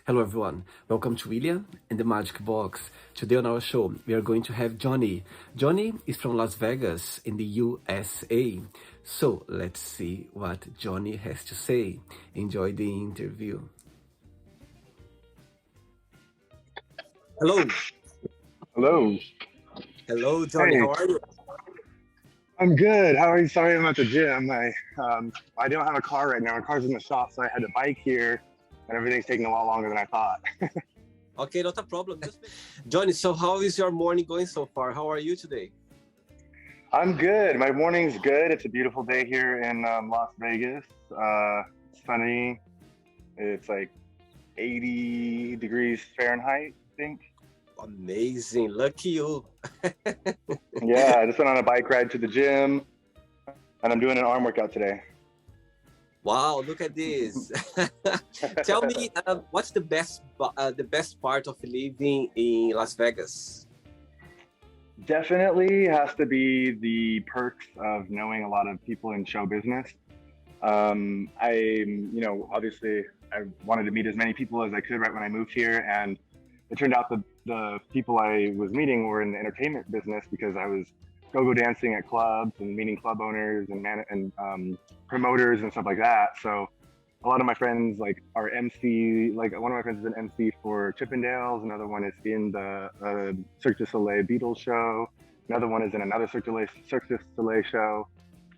Hello everyone, welcome to William and the Magic Box. Today on our show, we are going to have Johnny. Johnny is from Las Vegas in the USA. So let's see what Johnny has to say. Enjoy the interview. Hello. Hello. Hello, Johnny, Hey, how are you? I'm good. How are you? Sorry, I'm at the gym. I don't have a car right now. My car's in the shop, so I had to bike here, and everything's taking a lot longer than I thought. Okay, not a problem. Johnny, so how is your morning going so far? How are you today? I'm good. My morning's good. It's a beautiful day here in Las Vegas. Sunny. It's like 80 degrees Fahrenheit, I think. Amazing, lucky you. Yeah, I just went on a bike ride to the gym, and I'm doing an arm workout today. Wow, look at this. Tell me, what's the best part of living in Las Vegas? Definitely has to be the perks of knowing a lot of people in show business. Obviously, I wanted to meet as many people as I could right when I moved here, and it turned out the people I was meeting were in the entertainment business because I was go-go dancing at clubs and meeting club owners and promoters and stuff like that. So a lot of my friends like are MC. Like one of my friends is an MC for Chippendales. Another one is in the Cirque du Soleil Beatles show. Another one is in another Cirque du Soleil show.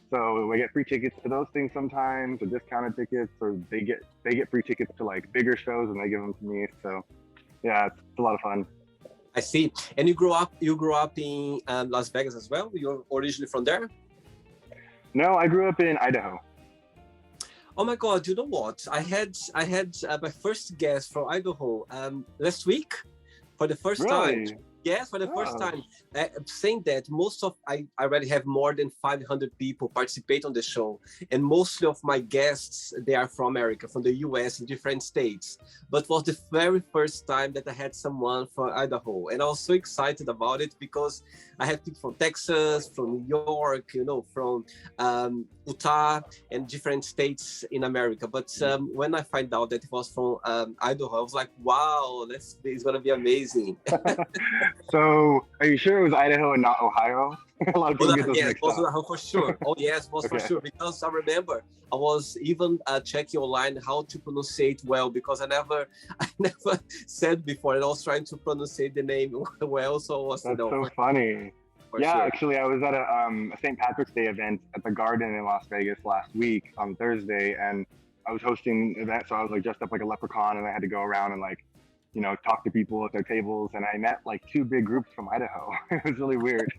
So we get free tickets to those things sometimes, or discounted tickets, or they get free tickets to like bigger shows and they give them to me. So yeah, it's a lot of fun. I see. And you grew up in Las Vegas as well? You're originally from there? No, I grew up in Idaho. Oh my God, you know what? I had my first guest from Idaho last week for the first time. Really? Yes, for the first Oh, time. Saying that I already have more than 500 people participate on the show, and mostly of my guests they are from America, from the US, in different states. But was the very first time that I had someone from Idaho, and I was so excited about it because I have people from Texas, from New York, from Utah, and different states in America. But when I find out that it was from Idaho, I was like, wow, it's gonna be amazing. so are you sure it was Idaho and not Ohio? A lot of people Oh, get those yes, mixed was up. for sure. Oh, yes, was for Okay. sure. Because I remember I was even checking online how to pronounce it well because I never said before, and I was trying to pronounce the name well. So I was, That's so funny. for Yeah, sure. actually, I was at a St. Patrick's Day event at the Garden in Las Vegas last week on Thursday, and I was hosting an event, so I was like dressed up like a leprechaun, and I had to go around and like, talk to people at their tables, and I met like two big groups from Idaho. It was really weird.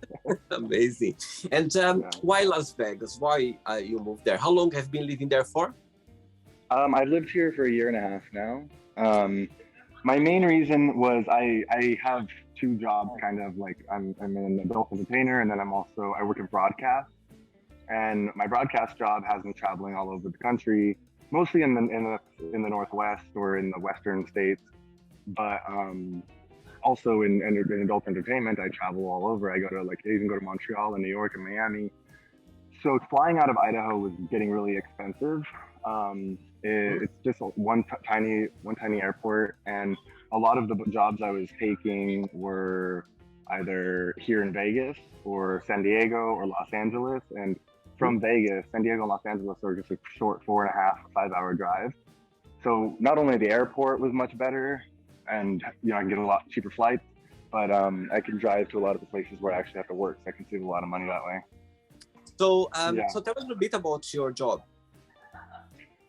Amazing. And Yeah. why Las Vegas? Why you moved there? How long have you been living there for? I've lived here for a year and a half now. My main reason was I have two jobs, kind of like I'm an adult entertainer, and then I work in broadcast. And my broadcast job has me traveling all over the country, mostly in the Northwest or in the Western states, but also in adult entertainment, I travel all over. I even go to Montreal and New York and Miami. So flying out of Idaho was getting really expensive. It's just one tiny airport, and a lot of the jobs I was taking were either here in Vegas or San Diego or Los Angeles. And from Vegas, San Diego and Los Angeles are just a short 4.5 5 hour drive. So not only the airport was much better, and I can get a lot cheaper flights, but I can drive to a lot of the places where I actually have to work, so I can save a lot of money that way. So, Yeah. so tell us a little bit about your job.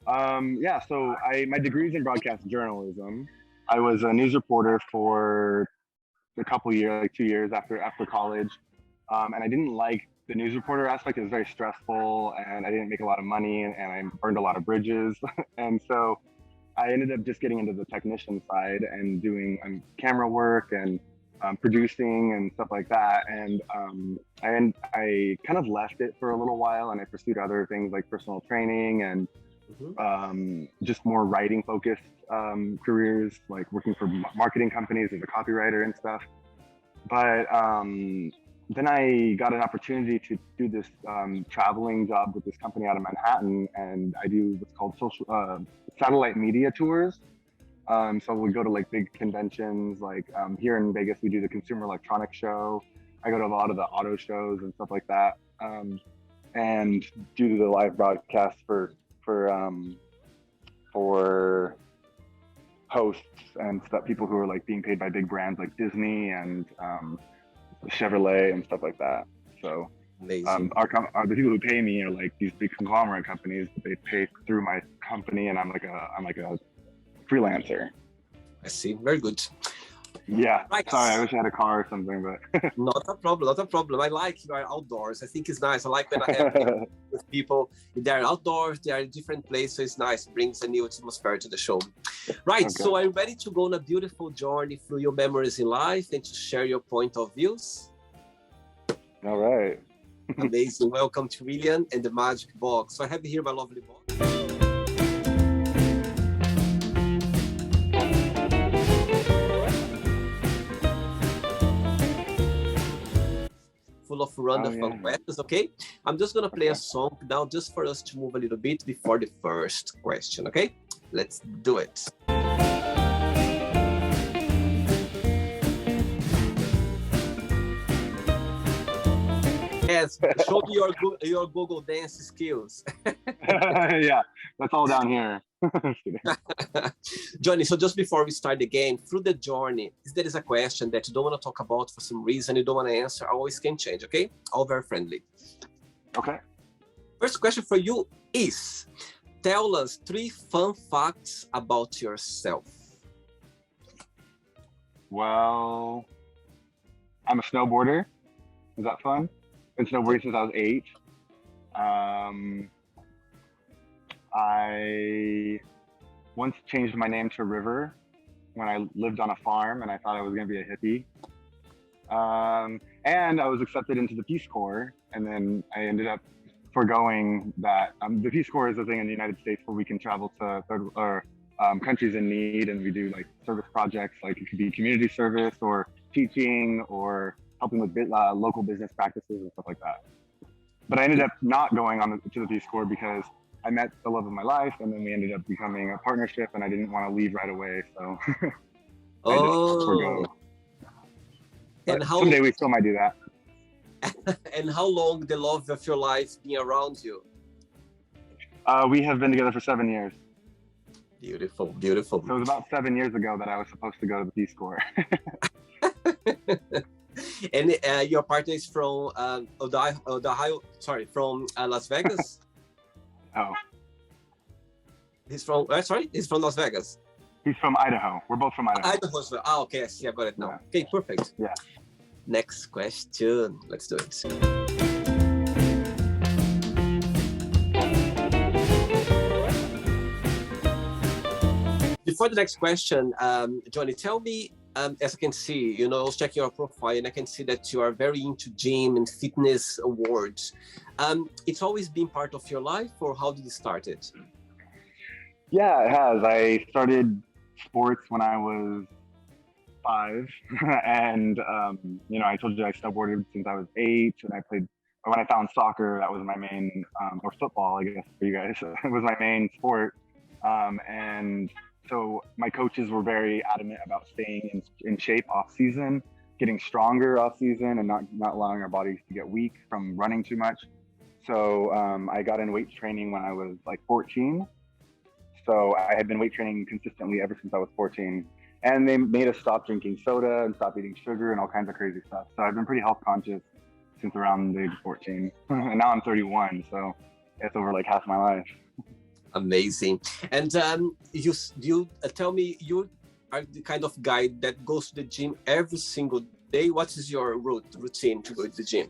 Yeah, so my degree is in broadcast journalism. I was a news reporter for a couple years, like 2 years after college, and I didn't like the news reporter aspect. It was very stressful, and I didn't make a lot of money, and I burned a lot of bridges, and so I ended up just getting into the technician side and doing camera work and producing and stuff like that. And I kind of left it for a little while, and I pursued other things like personal training and Mhm. just more writing focused careers, like working for marketing companies as a copywriter and stuff. But then I got an opportunity to do this traveling job with this company out of Manhattan, and I do what's called social satellite media tours. So we go to like big conventions, like here in Vegas, we do the Consumer Electronics Show. I go to a lot of the auto shows and stuff like that, and do the live broadcast for hosts and stuff, people who are like being paid by big brands like Disney and Chevrolet and stuff like that. So Amazing. the people who pay me are like these big conglomerate companies. They pay through my company, and I'm like a freelancer. I see. Very good. Yeah. Right. Sorry, I wish I had a car or something, but Not a problem. Not a problem. I like you are outdoors. I think it's nice. I like when I have with people. They're outdoors. They are in different places. So it's nice. It brings a new atmosphere to the show. Right. Okay. So are you ready to go on a beautiful journey through your memories in life and to share your point of views? All right. Amazing. Welcome to William and the Magic Box. So I have here my lovely box. Full of random fun questions, okay? I'm just gonna play a song now just for us to move a little bit before the first question, okay? Let's do it. Yes, show me your Google dance skills. Yeah, that's all down here. Johnny, so just before we start the game, through the journey, if there is a question that you don't want to talk about for some reason, you don't want to answer, always can change, okay? All very friendly. Okay. First question for you is, tell us 3 fun facts about yourself. Well, I'm a snowboarder. Is that fun? Been snowboarding since I was 8. I once changed my name to River when I lived on a farm and I thought I was going to be a hippie. And I was accepted into the Peace Corps, and then I ended up foregoing that. The Peace Corps is a thing in the United States where we can travel to countries in need, and we do like service projects, like it could be community service or teaching or helping with local business practices and stuff like that. But I ended up not going on to the Peace Corps because I met the love of my life, and then we ended up becoming a partnership, and I didn't want to leave right away, so I just forgo. And someday we still might do that. And how long the love of your life been around you? We have been together for 7 years. Beautiful, beautiful. So it was about 7 years ago that I was supposed to go to the Peace Corps. And your partner is from from Las Vegas? Oh. He's from Las Vegas. He's from Idaho. We're both from Idaho. Idaho as well. Ah, okay, I see. I got it now. Yeah. Okay, perfect. Yeah. Next question. Let's do it. Before the next question, Johnny, tell me, as I can see, I was checking your profile and I can see that you are very into gym and fitness awards. It's always been part of your life, or how did you start it? Yeah, it has. I started sports when I was 5, and I told you I snowboarded since I was 8, and I played. When I found soccer, that was my main, or football, I guess for you guys, it was my main sport, and so my coaches were very adamant about staying in shape off season, getting stronger off season, and not allowing our bodies to get weak from running too much. So I got in weight training when I was like 14. So I had been weight training consistently ever since I was 14. And they made us stop drinking soda and stop eating sugar and all kinds of crazy stuff. So I've been pretty health conscious since around the age of 14. And now I'm 31, so it's over like half my life. Amazing. And you tell me, you are the kind of guy that goes to the gym every single day. What is your routine to go to the gym?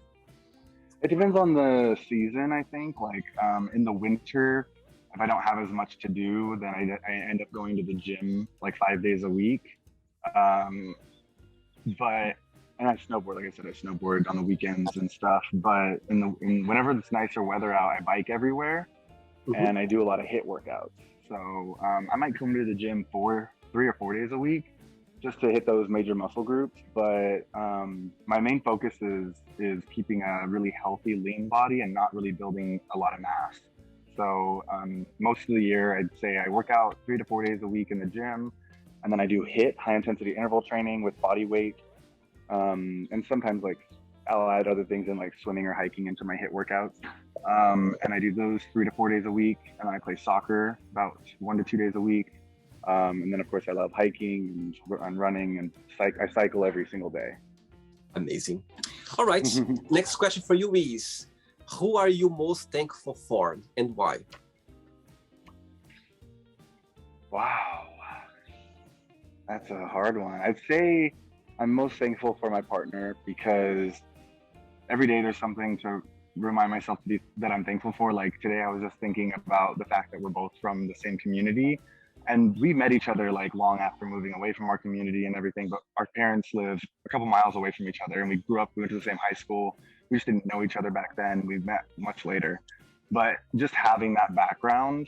It depends on the season, I think. Like in the winter, if I don't have as much to do, then I end up going to the gym like 5 days a week. And I snowboard, like I said, I snowboard on the weekends and stuff. But whenever it's nicer weather out, I bike everywhere. Mm-hmm. And I do a lot of HIIT workouts. So I might come to the gym 3 or 4 days a week just to hit those major muscle groups. But my main focus is keeping a really healthy, lean body and not really building a lot of mass. So most of the year, I'd say I work out 3 to 4 days a week in the gym. And then I do HIIT, high intensity interval training with body weight. And sometimes like I'll add other things in like swimming or hiking into my HIIT workouts. And I do those 3 to 4 days a week. And then I play soccer about 1 to 2 days a week. And then of course I love hiking and running, and I cycle every single day. Amazing. All right. Next question for you is, who are you most thankful for and why? Wow. That's a hard one. I'd say I'm most thankful for my partner, because every day there's something to remind myself that I'm thankful for. Like today I was just thinking about the fact that we're both from the same community, and we met each other like long after moving away from our community and everything, but our parents live a couple miles away from each other, and we grew up, we went to the same high school. We just didn't know each other back then. We met much later. But just having that background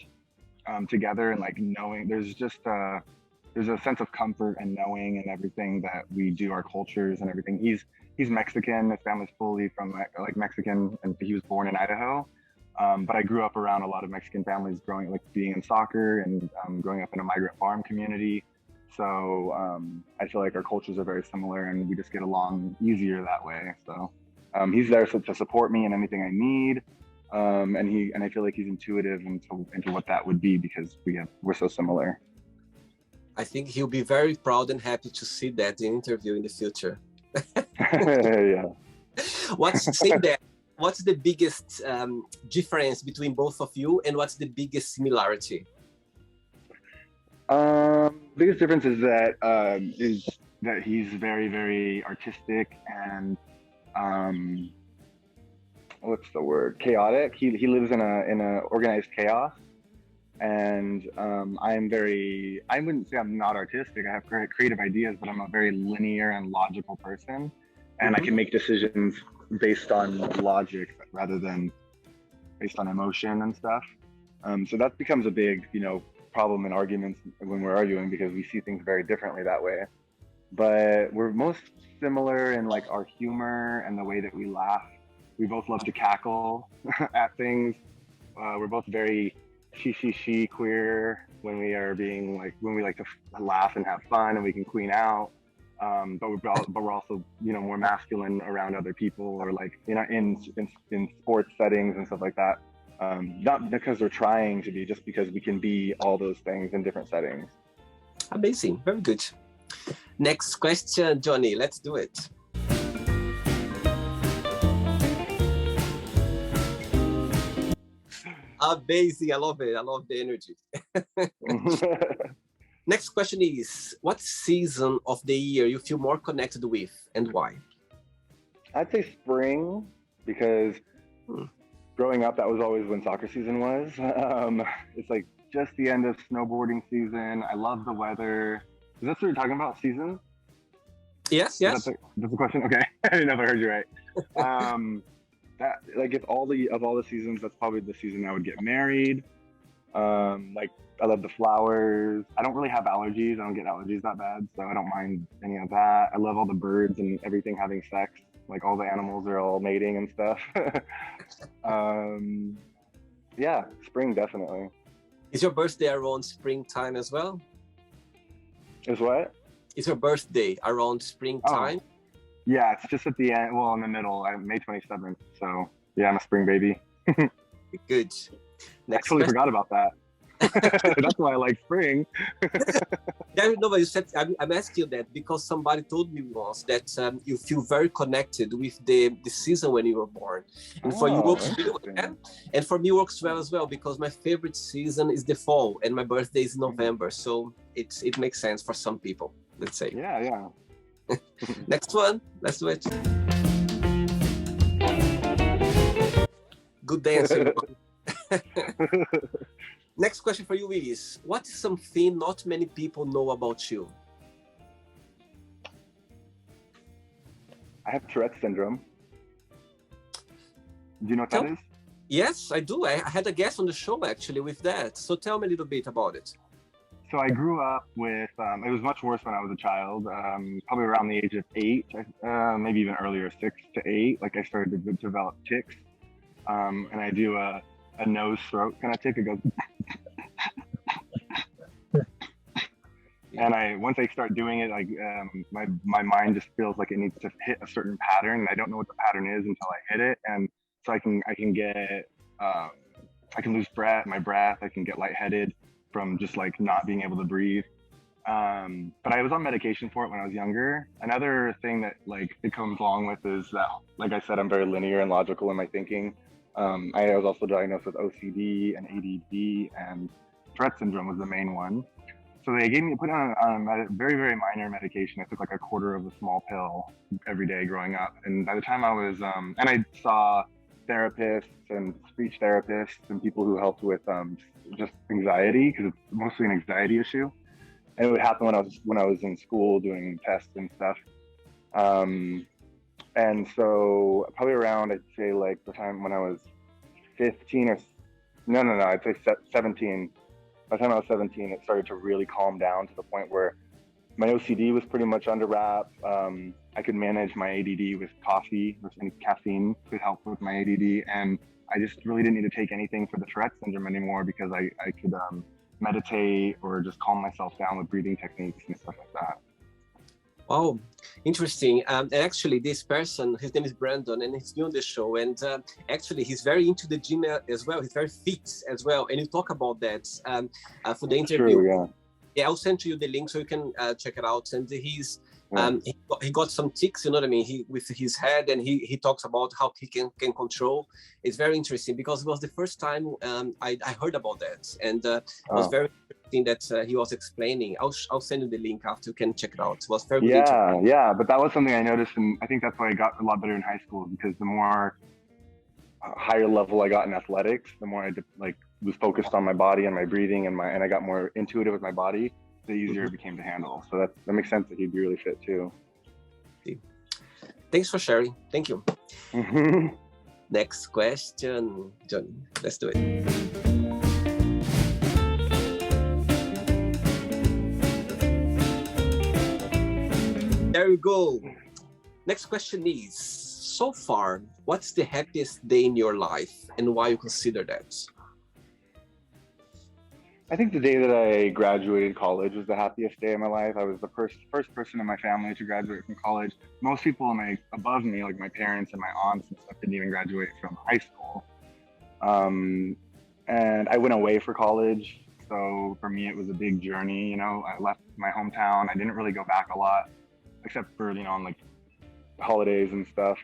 together, and like knowing there's a sense of comfort and knowing and everything that we do, our cultures and everything. He's Mexican. His family's fully from like Mexican, and he was born in Idaho. But I grew up around a lot of Mexican families, being in soccer and growing up in a migrant farm community. So I feel like our cultures are very similar, and we just get along easier that way. So he's there to support me in anything I need. And I feel like he's intuitive into what that would be, because we're so similar. I think he'll be very proud and happy to see that in interview in the future. Yeah. What's the biggest difference between both of you, and what's the biggest similarity? Biggest difference is that he's very, very artistic and what's the word? Chaotic. He lives in a organized chaos. And I wouldn't say I'm not artistic. I have great creative ideas, but I'm a very linear and logical person. And I can make decisions based on logic rather than based on emotion and stuff. So that becomes a big, problem in arguments when we're arguing, because we see things very differently that way. But we're most similar in like our humor and the way that we laugh. We both love to cackle at things. We're both very she queer when we like to laugh and have fun, and we can queen out. But we're also more masculine around other people, or like in sports settings and stuff like that. Not because we're trying to be, just because we can be all those things in different settings. Amazing, very good. Next question, Johnny. Let's do it. Amazing, I love it. I love the energy. Next question is, what season of the year you feel more connected with, and why? I'd say spring, because growing up, that was always when soccer season was. It's like just the end of snowboarding season. I love the weather. Is that what you're talking about, seasons? Yes. That's the question? Okay, I didn't know if I heard you right. That, like, of all the seasons, that's probably the season I would get married. Like, I love the flowers. I don't really have allergies. I don't get allergies that bad, so I don't mind any of that. I love all the birds and everything having sex. Like, all the animals are all mating and stuff. Yeah, spring, definitely. Is your birthday around springtime as well? Is what? Is your birthday around springtime? Oh. Yeah, it's just at the end, well, in the middle, May 27th. So, yeah, I'm a spring baby. Good. Next I totally forgot about that. That's why I like spring. Yeah, no, but you said, I'm asking you that because somebody told me once that you feel very connected with the season when you were born. And for you works well, yeah? And for me works well as well, because my favorite season is the fall and my birthday is in November. So it makes sense for some people, let's say. Yeah. Next one, let's do it. Good answer. Next question for you is, what is something not many people know about you? I have Tourette syndrome. Do you know what that is? Yes, I do. I had a guest on the show actually with that. So tell me a little bit about it. So I grew up with, it was much worse when I was a child, probably around the age of 8, maybe even earlier, 6 to 8. Like I started to develop tics, and I do a nose throat kind of tick. It goes, And once I start doing it, like my mind just feels like it needs to hit a certain pattern, and I don't know what the pattern is until I hit it, and so I can get I can lose my breath. I can get lightheaded from just like not being able to breathe. But I was on medication for it when I was younger. Another thing that like it comes along with is that, like I said, I'm very linear and logical in my thinking. I was also diagnosed with OCD and ADD, and Tourette syndrome was the main one. So they put on a very, very minor medication. I took like a quarter of a small pill every day growing up. And by the time I was, and I saw therapists and speech therapists and people who helped with just anxiety, because it's mostly an anxiety issue. And it would happen when I was in school doing tests and stuff. And so probably around, I'd say like the time when I was 15 or no, I'd say 17. By the time I was 17, it started to really calm down to the point where my OCD was pretty much under wrap. I could manage my ADD with coffee, and caffeine could help with my ADD. And I just really didn't need to take anything for the Tourette syndrome anymore, because I could meditate or just calm myself down with breathing techniques and stuff like that. Wow, interesting. And actually, this person, his name is Brandon, and he's new on the show. And actually, he's very into the gym as well. He's very fit as well. And you talk about that for the interview. True, yeah. Yeah, I'll send you the link so you can check it out. And he's he got some tics, you know what I mean? He with his head, and he talks about how he can control. It's very interesting, because it was the first time I heard about that, and it was very interesting that he was explaining. I'll send you the link after, you can check it out. It was very good. Yeah. But that was something I noticed, and I think that's why I got a lot better in high school, because the more higher level I got in athletics, the more I was focused on my body and my breathing, and I got more intuitive with my body, the easier it became to handle. So that makes sense that he'd be really fit too. Thanks for sharing. Thank you. Next question, Johnny. Let's do it. There we go. Next question is, so far, what's the happiest day in your life, and why you consider that? I think the day that I graduated college was the happiest day of my life. I was the first person in my family to graduate from college. Most people above me, like my parents and my aunts and stuff, didn't even graduate from high school. And I went away for college. So for me, it was a big journey. You know, I left my hometown. I didn't really go back a lot, except for, on like holidays and stuff.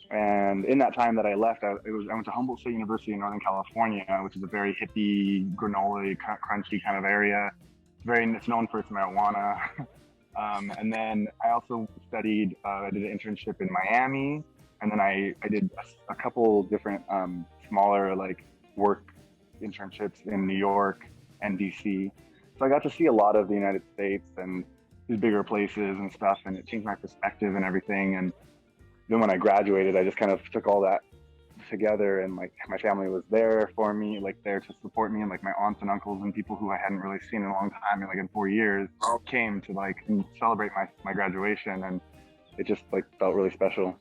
And in that time that I left, I went to Humboldt State University in Northern California, which is a very hippie, granola, crunchy kind of area. It's known for its marijuana. And then I also studied, I did an internship in Miami, and then I did a couple different smaller work internships in New York and DC. So I got to see a lot of the United States and these bigger places and stuff, and it changed my perspective and everything. And then when I graduated, I just kind of took all that together, and my family was there for me, there to support me, and my aunts and uncles and people who I hadn't really seen in a long time, in 4 years, came to celebrate my graduation, and it just felt really special.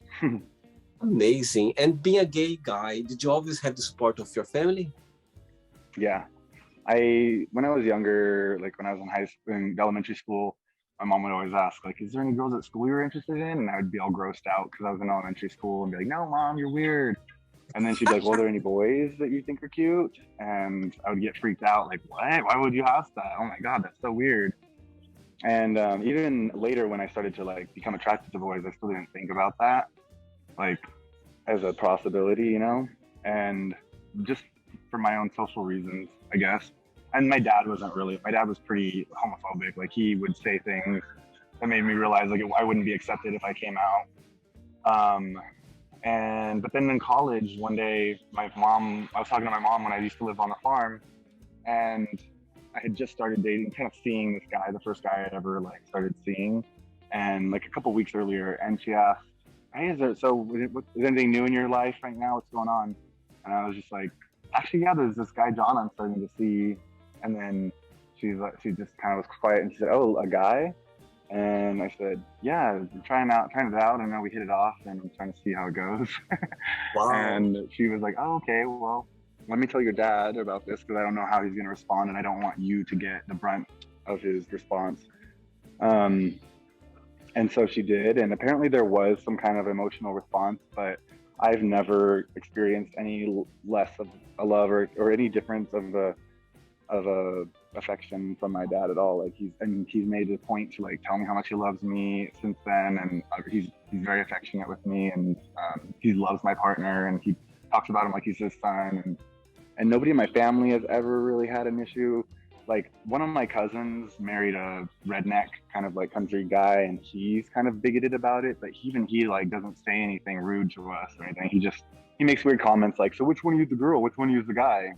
Amazing. And being a gay guy, did you always have the support of your family? Yeah, when I was younger, when I was in elementary school, my mom would always ask, is there any girls at school you're interested in? And I would be all grossed out because I was in elementary school, and be like, no, Mom, you're weird. And then she'd be like, well, are there any boys that you think are cute? And I would get freaked out, what? Why would you ask that? Oh my God, that's so weird. And even later when I started to become attracted to boys, I still didn't think about that, as a possibility, and just for my own social reasons, I guess. And my dad was pretty homophobic. He would say things that made me realize I wouldn't be accepted if I came out. But then in college, one day, I was talking to my mom when I used to live on the farm, and I had just started dating, kind of seeing this guy, the first guy I'd ever started seeing, and a couple weeks earlier, and she asked, hey, is anything new in your life right now? What's going on? And I was just actually, yeah, there's this guy, John, I'm starting to see. And then she just kind of was quiet, and she said, oh, a guy? And I said, yeah, I'm trying it out, and now we hit it off, and I'm trying to see how it goes. Wow. And she was like, oh, okay, well, let me tell your dad about this, because I don't know how he's going to respond, and I don't want you to get the brunt of his response. And so she did, and apparently there was some kind of emotional response, but I've never experienced any less of a love or any difference of a affection from my dad at all. Like he's made a point to like tell me how much he loves me since then, and he's very affectionate with me, and he loves my partner, and he talks about him like he's his son, and nobody in my family has ever really had an issue. Like one of my cousins married a redneck kind of like country guy, and he's kind of bigoted about it, but even he like doesn't say anything rude to us or anything. He makes weird comments like, so which one of you's the girl, which one of you's the guy,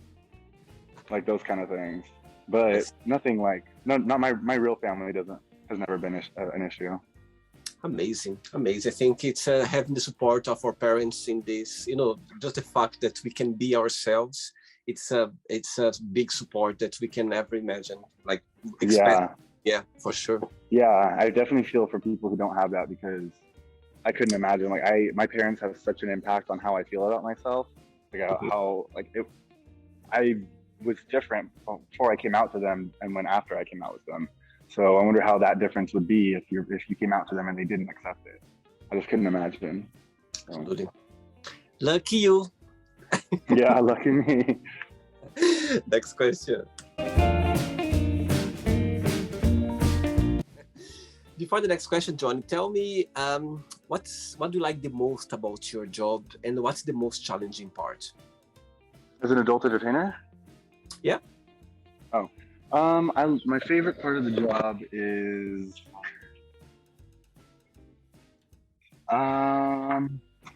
like those kind of things. But nothing like not my real family has never been an issue. Amazing. I think it's having the support of our parents in this, just the fact that we can be ourselves. It's a big support that we can never imagine, like expect. Yeah, for sure. Yeah, I definitely feel for people who don't have that, because I couldn't imagine. Like my parents have such an impact on how I feel about myself. Like I was different before I came out to them and when after I came out with them. So I wonder how that difference would be if you came out to them and they didn't accept it. I just couldn't imagine. Absolutely. Lucky you. Yeah, lucky me. Next question. Before the next question, Johnny, tell me what do you like the most about your job, and what's the most challenging part? As an adult entertainer? Yeah. Oh, my favorite part of the job is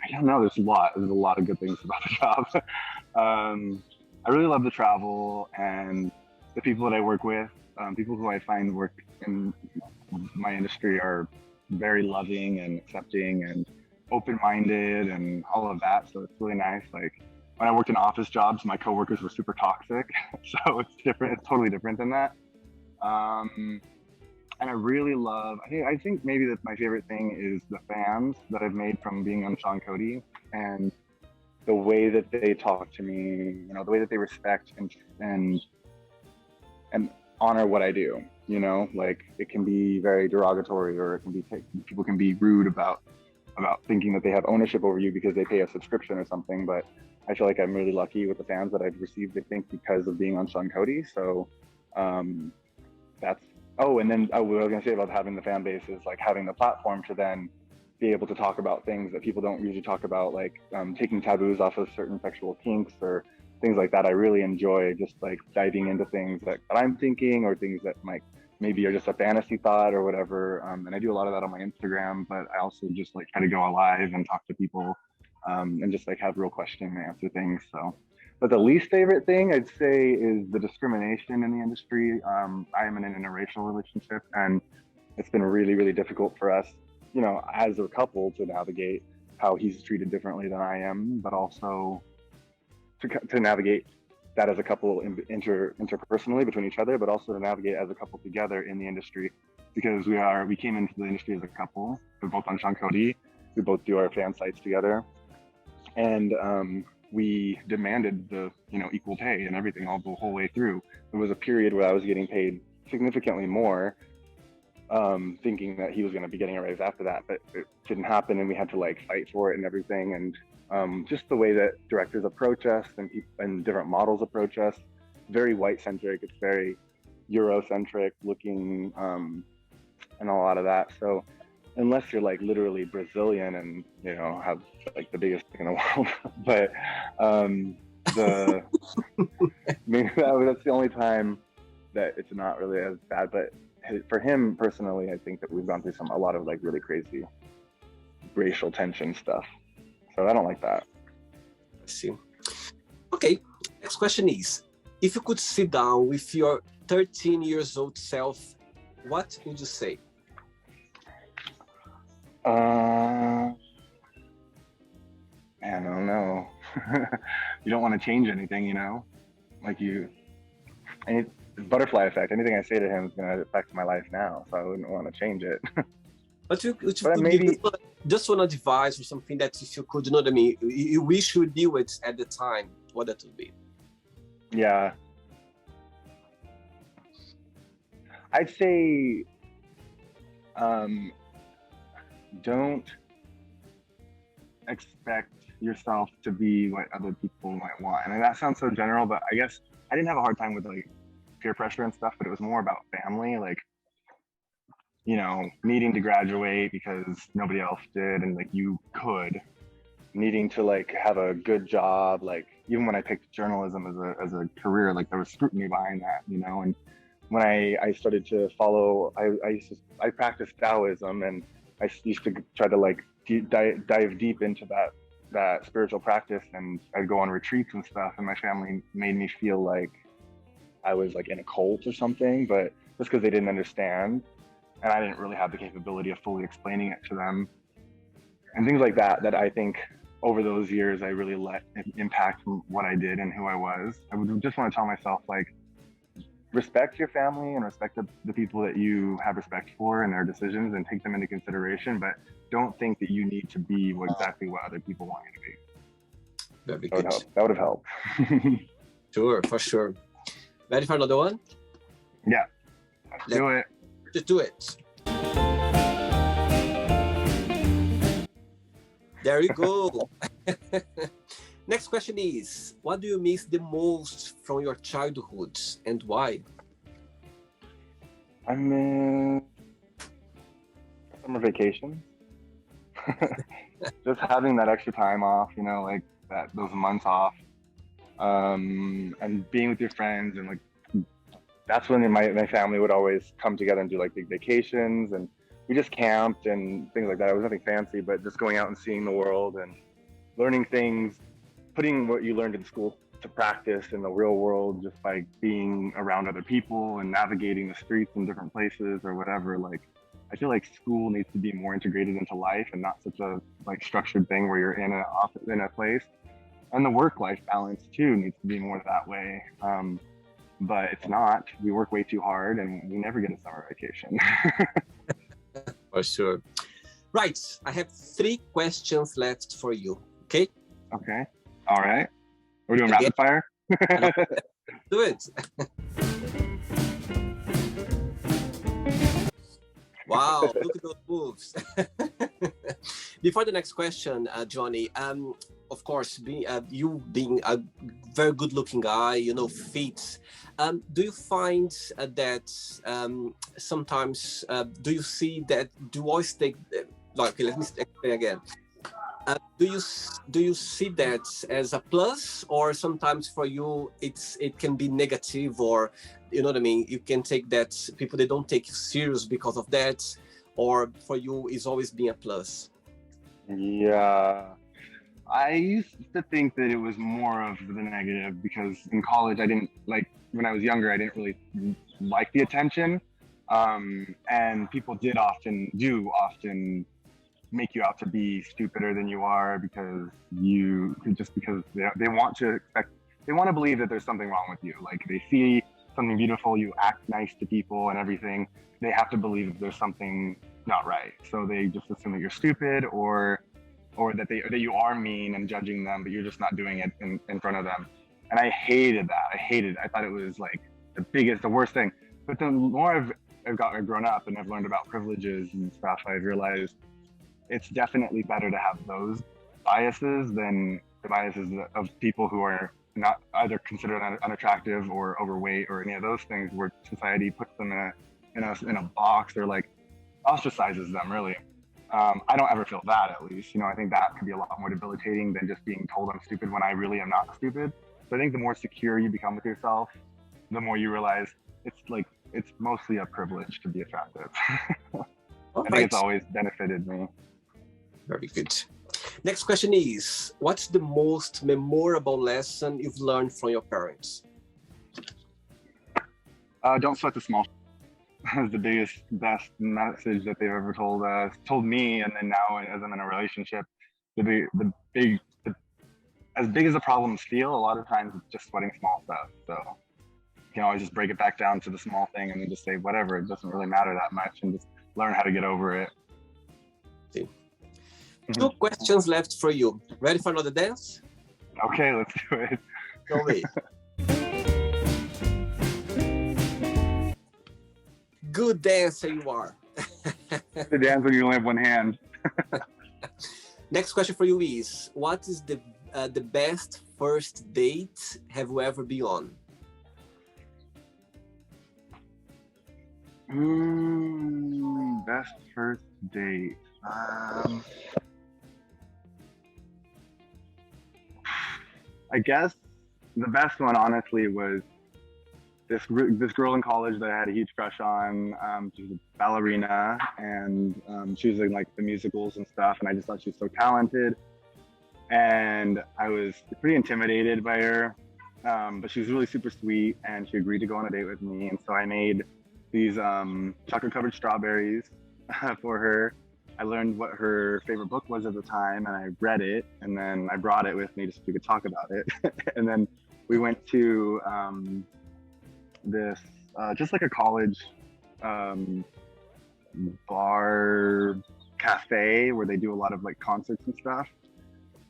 I don't know. There's a lot of good things about the job. I really love the travel and the people that I work with. People who I find work in my industry are very loving and accepting and open-minded and all of that. So it's really nice. Like when I worked in office jobs, my coworkers were super toxic. So it's different. It's totally different than that. And I really love, I think maybe that my favorite thing is the fans that I've made from being on Sean Cody, and the way that they talk to me, the way that they respect and honor what I do, like it can be very derogatory, or it can be, people can be rude about thinking that they have ownership over you because they pay a subscription or something. But I feel like I'm really lucky with the fans that I've received, I think, because of being on Sean Cody. So that's, and then what I was going to say about having the fan base is like having the platform to then be able to talk about things that people don't usually talk about, like taking taboos off of certain sexual kinks or things like that. I really enjoy just like diving into things that I'm thinking, or things that maybe are just a fantasy thought or whatever. And I do a lot of that on my Instagram, but I also just like try to go alive and talk to people and just like have real question and answer things. So, but the least favorite thing I'd say is the discrimination in the industry. I am in an interracial relationship, and it's been really, really difficult for us, as a couple, to navigate how he's treated differently than I am, but also to navigate that as a couple interpersonally between each other, but also to navigate as a couple together in the industry, because we came into the industry as a couple. We're both on Sean Cody. We both do our fan sites together, and we demanded the equal pay and everything all the whole way through. There was a period where I was getting paid significantly more, thinking that he was going to be getting a raise after that, but it didn't happen, and we had to like fight for it and everything. And just the way that directors approach us and different models approach us, very white centric. It's very Eurocentric looking, and a lot of that. So unless you're like literally Brazilian and have like the biggest thing in the world, but maybe that's the only time that it's not really as bad. But for him personally, I think that we've gone through a lot of like really crazy racial tension stuff. So I don't like that. I see. Okay, next question is, if you could sit down with your 13 years old self, what would you say? Man, I don't know. You don't want to change anything, like butterfly effect. Anything I say to him is going to affect my life now, so I wouldn't want to change it. But you could maybe give just one advice or something that if you could, what I mean, you wish you knew it at the time, what that would be. Yeah. I'd say don't expect yourself to be what other people might want. And that sounds so general, but I guess I didn't have a hard time with like peer pressure and stuff, but it was more about family, like, you know, needing to graduate because nobody else did and like you could, needing to like have a good job. Like even when I picked journalism as a career, like there was scrutiny behind that, you know. And when I started to follow, I practiced Taoism, and I used to try to like dive deep into that spiritual practice, and I'd go on retreats and stuff, and my family made me feel like I was like in a cult or something, but just because they didn't understand, and I didn't really have the capability of fully explaining it to them, and things like that, that I think over those years I really let it impact what I did and who I was. I would just want to tell myself, like, respect your family and respect the people that you have respect for and their decisions, and take them into consideration, but don't think that you need to be exactly what other people want you to be. That'd be good. That would have helped. Sure, for sure. Ready for another one? Yeah, let's do it. Just do it. There you go. Next question is, what do you miss the most from your childhood and why? I miss summer vacation. Just having that extra time off, you know, like those months off, and being with your friends, and like that's when my family would always come together and do like big vacations, and we just camped and things like that. It was nothing fancy, but just going out and seeing the world and learning things, putting what you learned in school to practice in the real world, just by being around other people and navigating the streets in different places or whatever. Like, I feel like school needs to be more integrated into life and not such a like structured thing where you're in an office, in a place. And the work-life balance too needs to be more that way. But it's not. We work way too hard and we never get a summer vacation. For sure. Right. I have 3 questions left for you. Okay? Okay. All right. We're doing rapid fire? Do it. Wow, look at those moves. Before the next question, Johnny, of course, you being a very good-looking guy, you know, fit, do you find that sometimes, do you see that, do you always take, okay, let me explain again. Do you see that as a plus, or sometimes for you it can be negative, or you know what I mean? You can take that people, they don't take you serious because of that, or for you it's always been a plus? Yeah, I used to think that it was more of the negative, because in college I didn't like, when I was younger, I didn't really like the attention, and people do often make you out to be stupider than you are, because they want to believe that there's something wrong with you. Like, they see something beautiful, you act nice to people and everything, they have to believe that there's something not right. So they just assume that you're stupid, or that you are mean and judging them, but you're just not doing it in front of them. And I hated that. I thought it was like the worst thing. But the more I've grown up and I've learned about privileges and stuff, I've realized it's definitely better to have those biases than the biases of people who are not either considered unattractive or overweight or any of those things, where society puts them in a box, or like ostracizes them, really. I don't ever feel that, at least. You know, I think that could be a lot more debilitating than just being told I'm stupid when I really am not stupid. So I think the more secure you become with yourself, the more you realize it's mostly a privilege to be attractive. I think it's always benefited me. Very good. Next question is, what's the most memorable lesson you've learned from your parents? Don't sweat the small. Is the best message that they've ever told me. And then now, as I'm in a relationship, as big as the problems feel, a lot of times it's just sweating small stuff. So you can always just break it back down to the small thing and then just say, whatever, it doesn't really matter that much, and just learn how to get over it. See. 2 questions left for you. Ready for another dance? Okay, let's do it. Go away. Good dancer you are. The dance when you only have one hand. Next question for you is, what is the best first date have you ever been on? Best first date. I guess the best one, honestly, was this girl in college that I had a huge crush on. She was a ballerina, and she was in like the musicals and stuff. And I just thought she was so talented, and I was pretty intimidated by her. But she was really super sweet, and she agreed to go on a date with me. And so I made these chocolate-covered strawberries for her. I learned what her favorite book was at the time, and I read it, and then I brought it with me just so we could talk about it. And then we went to this, just like a college bar cafe where they do a lot of like concerts and stuff.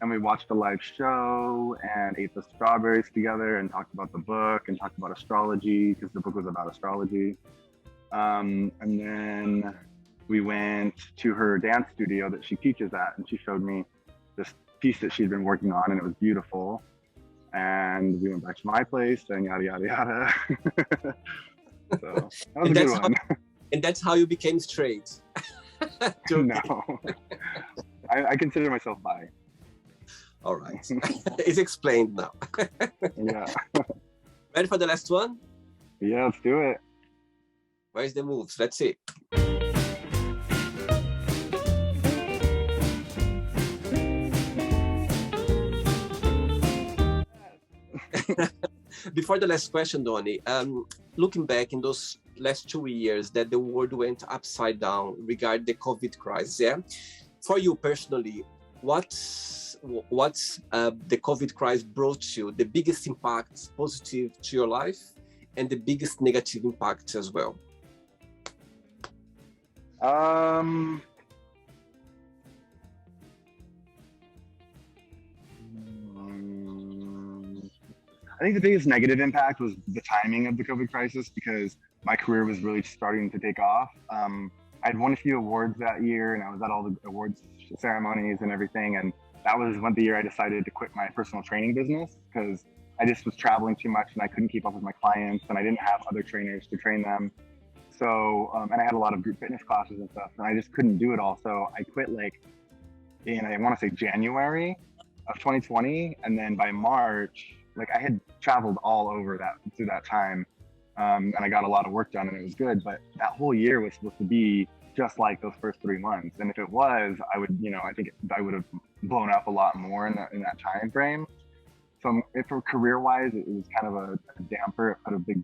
And we watched a live show and ate the strawberries together and talked about the book and talked about astrology, because the book was about astrology. And then we went to her dance studio that she teaches at, and she showed me this piece that she'd been working on, and it was beautiful. And we went back to my place, and yada, yada, yada. So that was a good one. And that's how you became straight. No, I consider myself bi. All right. It's explained now. Yeah. Ready for the last one? Yeah, let's do it. Where's the moves? Let's see. Before the last question, Donny, looking back in those last 2 years that the world went upside down regarding the COVID crisis, yeah? For you personally, what's the COVID crisis brought you, the biggest impact positive to your life and the biggest negative impact as well? I think the biggest negative impact was the timing of the COVID crisis, because my career was really starting to take off. I'd won a few awards that year, and I was at all the awards ceremonies and everything. And that was the year I decided to quit my personal training business, because I just was traveling too much and I couldn't keep up with my clients, and I didn't have other trainers to train them. So, and I had a lot of group fitness classes and stuff, and I just couldn't do it all. So I quit like in, I want to say January of 2020. And then by March, like I had traveled all over through that time. And I got a lot of work done, and it was good. But that whole year was supposed to be just like those first 3 months. And if it was, I would, I think I would have blown up a lot more in that time frame. So for career-wise, it was kind of a damper. It put a big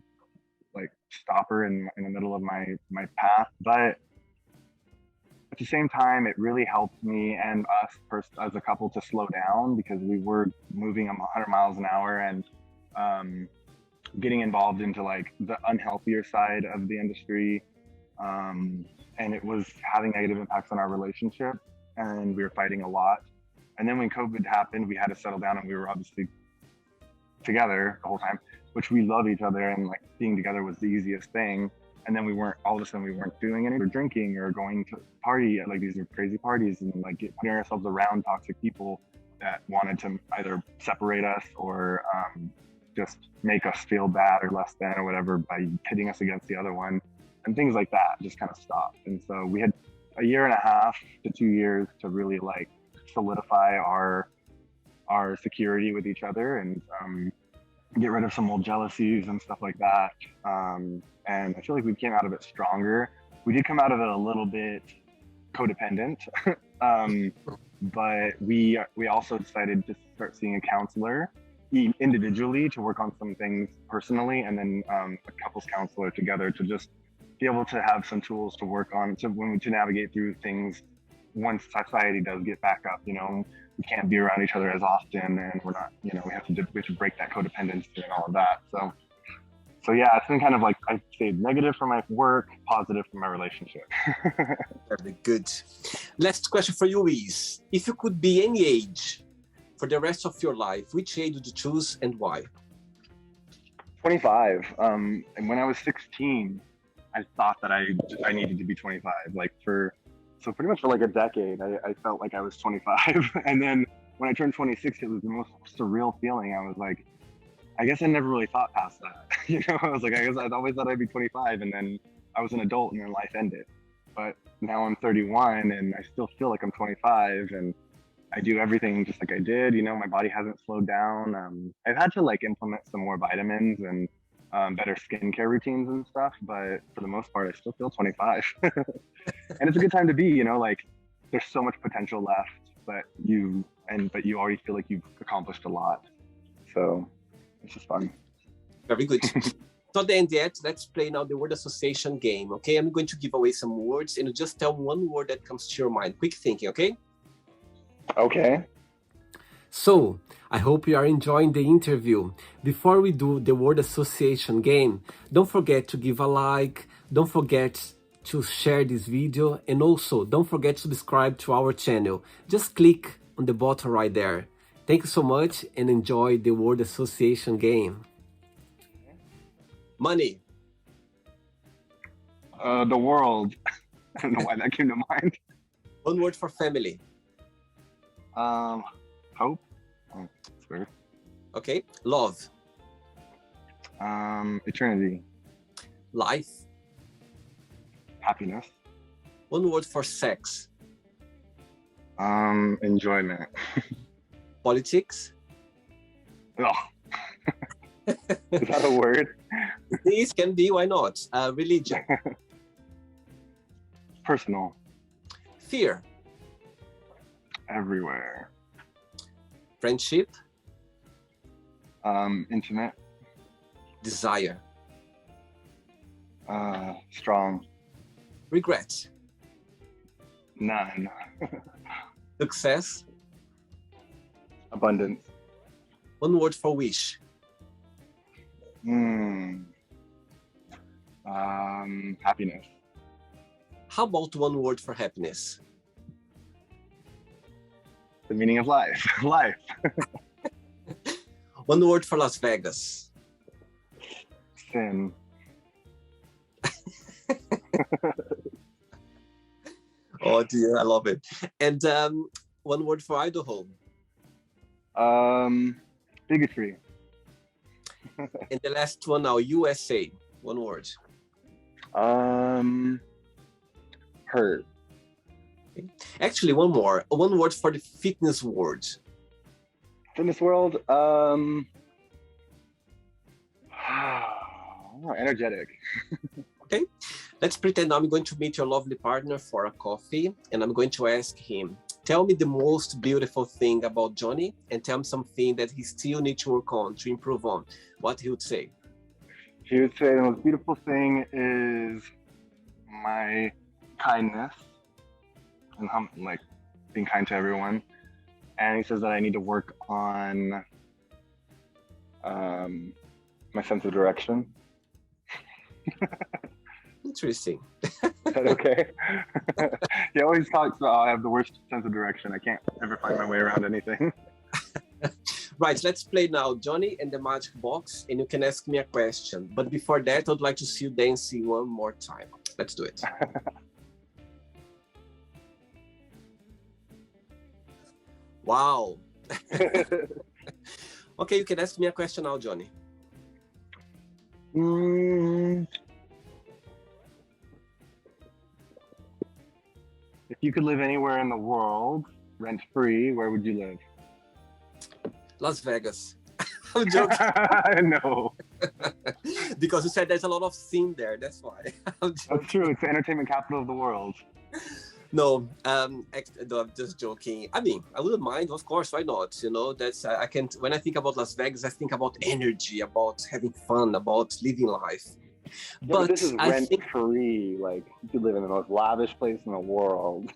like stopper in the middle of my path. But at the same time, it really helped me and us first as a couple to slow down, because we were moving 100 miles an hour and getting involved into like the unhealthier side of the industry. And it was having negative impacts on our relationship, and we were fighting a lot. And then when COVID happened, we had to settle down, and we were obviously together the whole time, which we love each other, and like being together was the easiest thing. And then all of a sudden we weren't doing any, or drinking or going to party at like these crazy parties, and like putting ourselves around toxic people that wanted to either separate us or just make us feel bad or less than or whatever by pitting us against the other one, and things like that just kind of stopped. And so we had 1.5 to 2 years to really like solidify our security with each other, and get rid of some old jealousies and stuff like that. And I feel like we came out of it stronger. We did come out of it a little bit codependent, but we also decided to start seeing a counselor individually to work on some things personally, and then a couples counselor together to just be able to have some tools to work on to navigate through things once society does get back up. We can't be around each other as often, and we're not, we have to break that codependency and all of that. So yeah, it's been kind of like, I'd say negative for my work, positive for my relationship. Very good. Last question for you is, if you could be any age for the rest of your life, which age would you choose and why? 25. And when I was 16, I thought that I needed to be 25. So pretty much for like a decade, I felt like I was 25. And then when I turned 26, it was the most surreal feeling. I was like, I guess I never really thought past that. I was like, I guess I'd always thought I'd be 25, and then I was an adult, and then life ended. But now I'm 31, and I still feel like I'm 25, and I do everything just like I did. My body hasn't slowed down. I've had to like implement some more vitamins and better skincare routines and stuff, but for the most part, I still feel 25. And it's a good time to be. Like there's so much potential left, but you already feel like you've accomplished a lot. So it's just fun. Very good. Not the end yet. Let's play now the word association game. Okay, I'm going to give away some words, and you just tell one word that comes to your mind. Quick thinking. Okay. Okay. So, I hope you are enjoying the interview. Before we do the word association game, don't forget to give a like, don't forget to share this video, and also don't forget to subscribe to our channel. Just click on the button right there. Thank you so much and enjoy the word association game. Money. The world. I don't know why that came to mind. One word for family. Hope. Oh, that's weird. Okay. Love. Eternity. Life. Happiness. One word for sex. Enjoyment. Politics. Oh. Is that a word? This can be, why not? Religion. Personal. Fear. Everywhere. Friendship. Intimate. Desire. Strong. Regret. None. Success. Abundance. One word for wish. Happiness. How about one word for happiness? The meaning of life. Life. One word for Las Vegas. Sin. Oh dear, I love it. And one word for Idaho. Bigotry. And the last one now, USA. One word. Hurt. Actually, one more. One word for the fitness world. Fitness world. Energetic. Okay. Let's pretend I'm going to meet your lovely partner for a coffee, and I'm going to ask him, tell me the most beautiful thing about Johnny, and tell me something that he still needs to work on, to improve on. What he would say? He would say the most beautiful thing is my kindness and like being kind to everyone. And he says that I need to work on my sense of direction. Interesting. Is that okay? He always talks about how I have the worst sense of direction. I can't ever find my way around anything. Right, let's play now Johnny and the Magic Box, and you can ask me a question. But before that, I'd like to see you dancing one more time. Let's do it. Wow. Okay, you can ask me a question now, Johnny. If you could live anywhere in the world, rent-free, where would you live? Las Vegas. I'm joking. No. Because you said there's a lot of sin there, that's why. That's true, it's the entertainment capital of the world. No, I'm just joking. I mean, I wouldn't mind, of course, why not? That's I can't. When I think about Las Vegas, I think about energy, about having fun, about living life. Yeah, but this is rent-free. Like, you could live in the most lavish place in the world.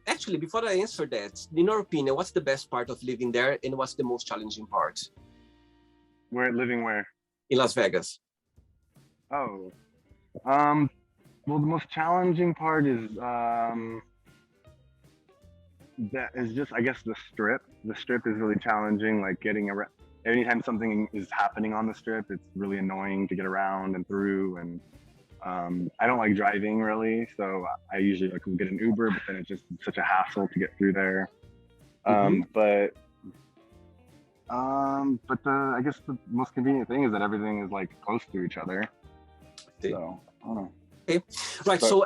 Actually, before I answer that, in your opinion, what's the best part of living there, and what's the most challenging part? Living where? In Las Vegas. Oh. Well, the most challenging part is that is just, I guess, the strip. The strip is really challenging, like getting around. anytime something is happening on the strip, it's really annoying to get around and through. And I don't like driving really, so I usually like will get an Uber, but then it's just such a hassle to get through there. But I guess the most convenient thing is that everything is like close to each other. So I don't know. Okay, right. So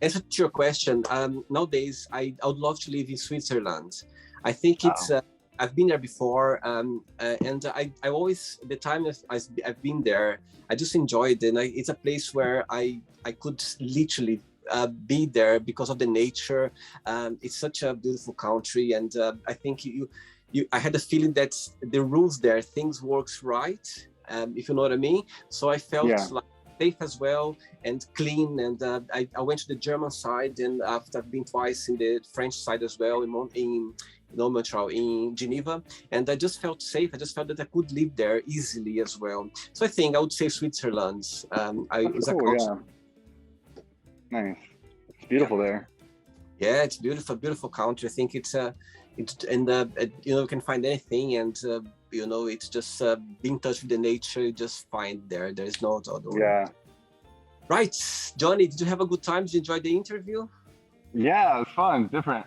answer to your question. Nowadays, I would love to live in Switzerland. I think it's. I've been there before, and I always, the time I've been there, I just enjoyed it. And it's a place where I could literally be there because of the nature. It's such a beautiful country, and I think I had a feeling that the rules there, things works right, if you know what I mean. So I felt like safe as well and clean. And I went to the German side, and after I've been twice in the French side as well, in Montreal, in Geneva, and I just felt safe. I just felt that I could live there easily as well. So I think I would say Switzerland. Nice. It's beautiful there. Yeah, it's beautiful, beautiful country. I think you can find anything, and it's just be in touch with the nature. You just find there. There's no other way. Yeah. Right, Johnny. Did you have a good time? Did you enjoy the interview? Yeah, it was fun, different.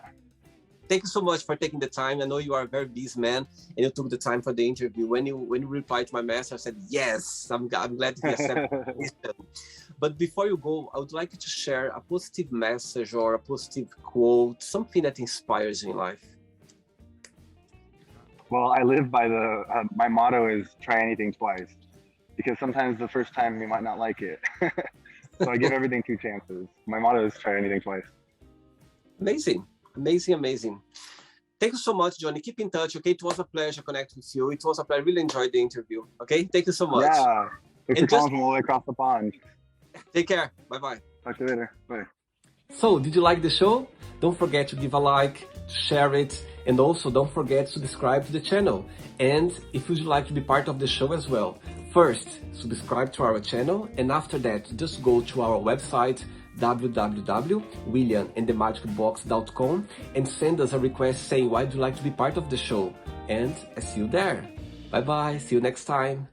Thank you so much for taking the time. I know you are a very busy man, and you took the time for the interview. When you replied to my message, I said, yes, I'm glad to accept it. But before you go, I would like you to share a positive message or a positive quote, something that inspires you in life. Well, I live by my motto is try anything twice, because sometimes the first time you might not like it. So I give everything 2 chances. My motto is try anything twice. Amazing. Amazing. Thank you so much, Johnny. Keep in touch, okay? It was a pleasure connecting with you. It was a pleasure. I really enjoyed the interview, okay? Thank you so much. Yeah. Thanks for calling from all the way across the pond. Take care. Bye-bye. Talk to you later. Bye. So, did you like the show? Don't forget to give a like, to share it, and also don't forget to subscribe to the channel. And if you'd like to be part of the show as well, first, subscribe to our channel, and after that, just go to our website, www.williamandthemagicbox.com, and send us a request saying why you'd like to be part of the show. And I see you there. Bye bye, see you next time.